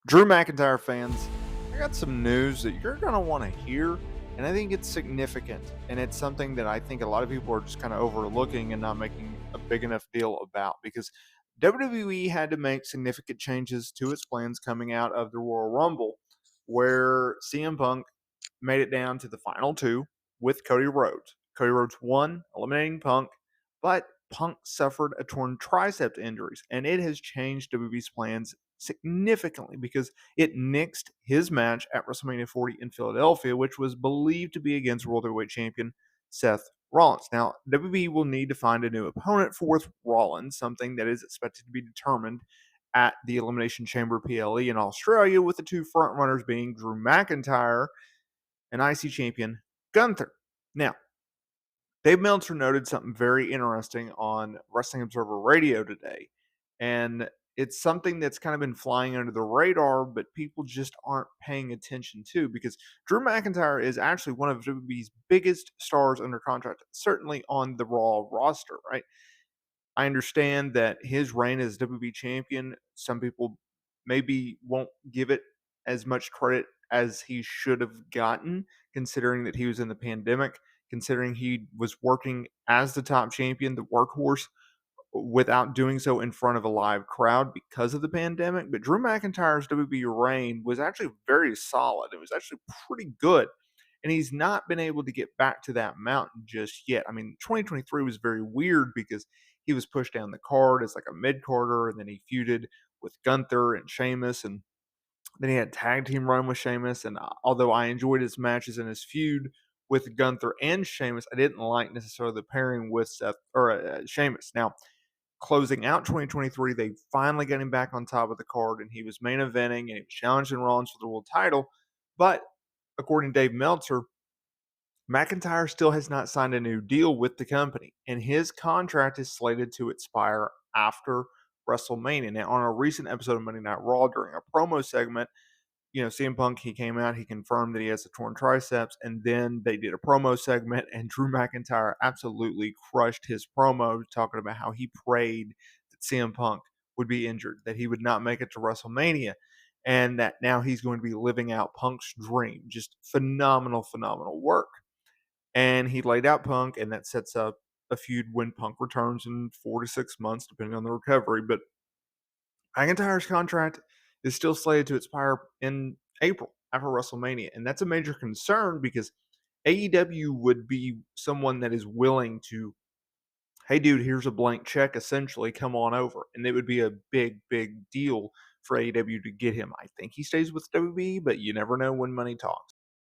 Drew McIntyre fans, I got some news that you're going to want to hear, and I think it's significant. And it's something that I think a lot of people are just kind of overlooking and not making a big enough deal about because WWE had to make significant changes to its plans coming out of the Royal Rumble, where CM Punk made it down to the final two with Cody Rhodes. Cody Rhodes won, eliminating Punk, but Punk suffered a torn tricep injuries, and it has changed WWE's plans significantly because it nixed his match at WrestleMania 40 in Philadelphia, which was believed to be against World Heavyweight Champion Seth Rollins. Now, WWE will need to find a new opponent for Rollins, something that is expected to be determined at the Elimination Chamber PLE in Australia, with the two frontrunners being Drew McIntyre and IC champion Gunther. Now, Dave Meltzer noted something very interesting on Wrestling Observer Radio today. And it's something that's kind of been flying under the radar, but people just aren't paying attention to because Drew McIntyre is actually one of WWE's biggest stars under contract, certainly on the Raw roster, right? I understand that his reign as WWE champion, some people maybe won't give it as much credit as he should have gotten, considering that he was in the pandemic, considering he was working as the top champion, the workhorse, without doing so in front of a live crowd because of the pandemic. But Drew McIntyre's WWE reign was actually very solid. It was actually pretty good. And he's not been able to get back to that mountain just yet. I mean, 2023 was very weird because he was pushed down the card as like a mid-carder, and then he feuded with Gunther and Sheamus, and then he had tag team run with Sheamus. And although I enjoyed his matches and his feud with Gunther and Sheamus, I didn't like necessarily the pairing with Seth or Sheamus. Now, closing out 2023, they finally got him back on top of the card, and he was main eventing and he was challenging Rollins for the world title. But according to Dave Meltzer, McIntyre still has not signed a new deal with the company, and his contract is slated to expire after WrestleMania. Now, on a recent episode of Monday Night Raw, during a promo segment, CM Punk, he came out, he confirmed that he has a torn triceps, and then they did a promo segment, and Drew McIntyre absolutely crushed his promo, talking about how he prayed that CM Punk would be injured, that he would not make it to WrestleMania, and that now he's going to be living out Punk's dream. Just phenomenal, phenomenal work. And he laid out Punk, and that sets up a feud when Punk returns in 4 to 6 months, depending on the recovery. But McIntyre's contract is still slated to expire in April after WrestleMania. And that's a major concern because AEW would be someone that is willing to, hey, dude, here's a blank check, essentially, come on over. And it would be a big, big deal for AEW to get him. I think he stays with WWE, but you never know when money talks.